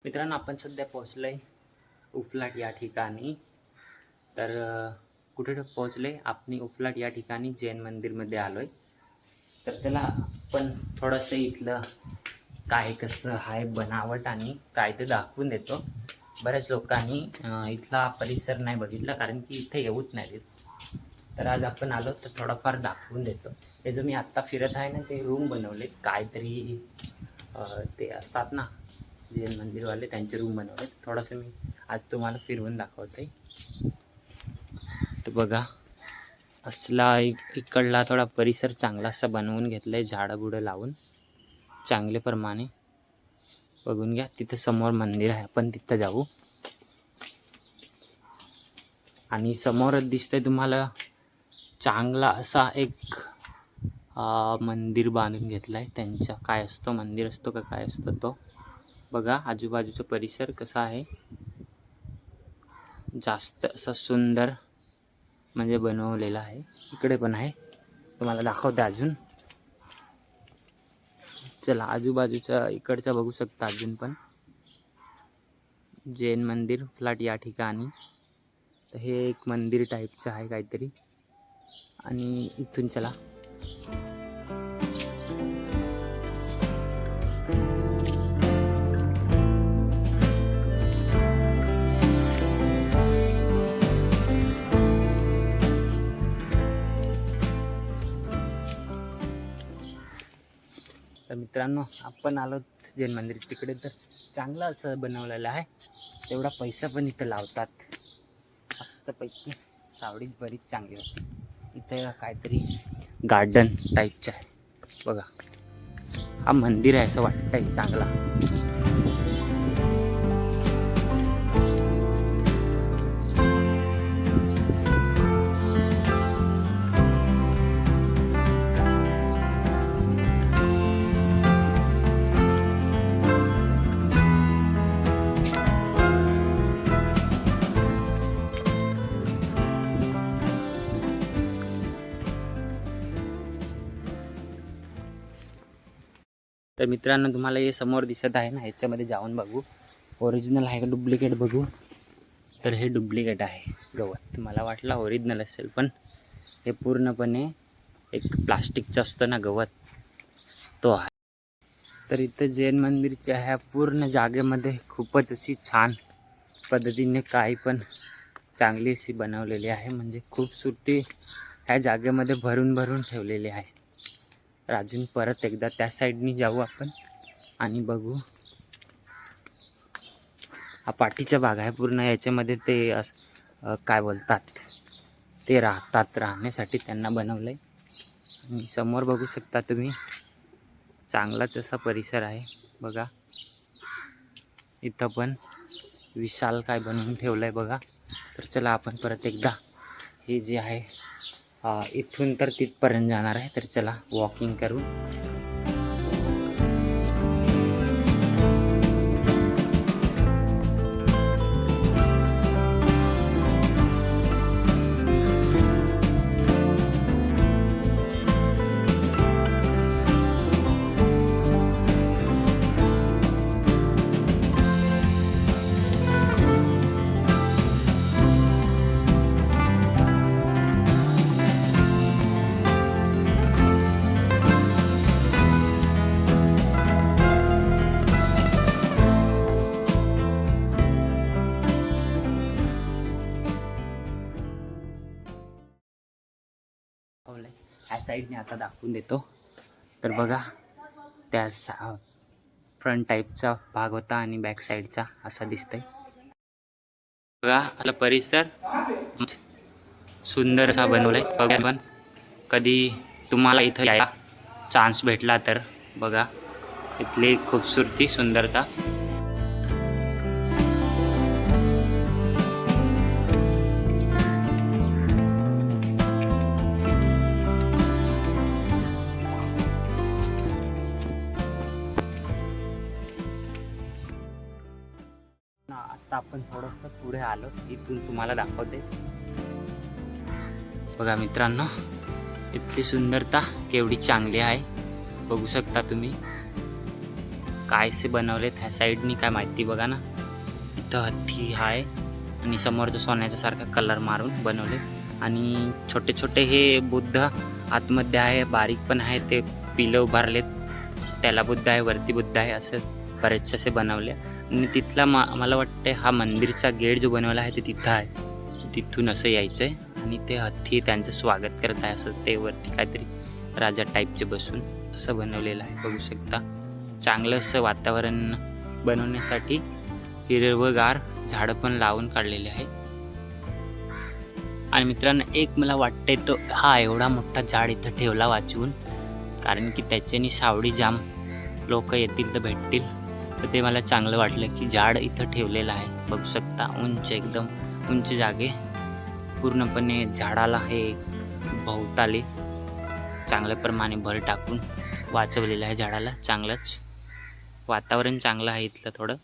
मित्रांनो, आपण सध्या पोहोचलो आहे उफलाट या ठिकाणी. तर कुठे पोहोचलो आहे आपण? उफलाट या ठिकाणी जैन मंदिरमध्ये आलो आहे. तर चला आपण थोडंसं इथलं काय कसं आहे बनावट आणि काय ते दाखवून देतो. बऱ्याच लोकांनी इथला परिसर नाही बघितला, कारण की इथे येऊच नाही देत. तर आज आपण आलो तर थोडाफार दाखवून देतो. हे जो मी आत्ता फिरत आहे ना, ते रूम बनवले काहीतरी ते असतात ना जैन मंदिरवाले, त्यांचे रूम बनवले. थोडंसं मी आज तुम्हाला फिरवून दाखवते. तर बघा, असला इकडला थोडा परिसर चांगला असा बनवून घेतला आहे, झाडं बुडं लावून चांगले प्रमाणे. बघून घ्या, तिथं समोर मंदिर आहे, आपण तिथं जाऊ. आणि समोरच दिसतंय तुम्हाला चांगला असा एक मंदिर बांधून घेतला आहे त्यांच्या. काय असतो, मंदिर असतो का काय असतो तो. बघा आजूबाजूचा परिसर कसा आहे, जास्त असं सुंदर म्हणजे बनवलेला आहे. इकडे पण आहे, तुम्हाला दाखवते अजून. चला आजूबाजूचा इकडचा बघू शकता अजून पण जैन मंदिर फ्लॅट या ठिकाणी. तर हे एक मंदिर टाईपचं आहे काहीतरी. आणि इथून चला तर मित्रांनो, आपण आलो जैन मंदिर तिकडे. तर चांगलं असं बनवलेलं आहे, तेवढा पैसा पण इथं लावतात मस्तपैकी. सावळी बरीच चांगली होती. इथं काहीतरी गार्डन टाईपचं आहे बघा. हा मंदिर आहे असं वाटतंय चांगला. तर मित्रांनो, तुम्हाला हे समोर दिसत आहे ना, ह्याच्यामध्ये जाऊन बघू ओरिजिनल आहे का डुप्लिकेट बघू. तर हे डुप्लिकेट आहे गवत. मला वाटलं ओरिजिनल असेल, पण हे पूर्णपणे एक प्लास्टिकचं असतं ना गवत, तो आहे. तर इथं जैन मंदिरच्या ह्या पूर्ण जागेमध्ये खूपच अशी छान पद्धतीने काही पण चांगली अशी बनवलेली आहे. म्हणजे खूपसूरती ह्या जागेमध्ये भरून भरून ठेवलेली आहे. तर अजून परत एकदा त्या साईडनी जाऊ आपण आणि बघू. हा पाठीचा भाग आहे पूर्ण. याच्यामध्ये ते काय बोलतात ते राहतात, राहण्यासाठी त्यांना बनवलं आहे. आणि समोर बघू शकता तुम्ही, चांगलाच असा परिसर आहे बघा. इथं पण विशाल काय बनवून ठेवलं आहे बघा. तर चला आपण परत एकदा हे जे आहे इथून तर तिथपर्यंत जाणार आहे. तर चला वॉकिंग करू. ह्या साईडने आता दाखवून देतो. तर बघा, त्या फ्रंट टाईपचा भाग होता आणि बॅक साईडचा असा दिसतंय बघा. आपला परिसर सुंदर असा बनवलाय बघा. पण कधी तुम्हाला इथं यायला चान्स भेटला तर बघा इथली खूबसूरती, सुंदरता. आता आपण थोडंसं पुढे आलो, इथून तुम्हाला दाखवते बघा. मित्रांनो, इथली सुंदरता केवढी चांगली आहे बघू शकता तुम्ही. कायसे बनवलेत ह्या साईडनी काय माहिती बघा ना. इथं हत्ती आहे आणि समोरचं सोन्याच्या सारखा कलर मारून बनवले. आणि छोटे छोटे हे बुद्ध आतमध्ये आहे, बारीक पण आहे, ते पिलं उभारलेत, त्याला बुद्ध आहे, वरती बुद्ध आहे, असं बरेचसे असे बनवले. आणि तिथला मला वाटतं हा मंदिरचा गेट जो बनवला आहे ते तिथं आहे, तिथून असं यायचं आहे. आणि ते हत्ती त्यांचं स्वागत करत आहे, असं ते वरती काहीतरी राजा टाईपचे बसून असं बनवलेलं आहे. बघू शकता चांगलं असं वातावरण बनवण्यासाठी हिरवगार झाडं पण लावून काढलेले आहे. आणि मित्रांनो एक मला वाटतंय तो हा एवढा मोठा झाड इथं ठेवला वाचवून, कारण की त्याच्यानी सावडी जाम लोक येतील तर भेटतील, तर ते मला चांगलं वाटलं की झाड इथं ठेवलेलं आहे. बघू शकता उंच, एकदम उंच जागे पूर्णपणे झाडाला हे भोवताली चांगल्या प्रमाणे भर टाकून वाचवलेलं आहे झाडाला. चांगलंच वातावरण चांगलं आहे इथलं थोडं.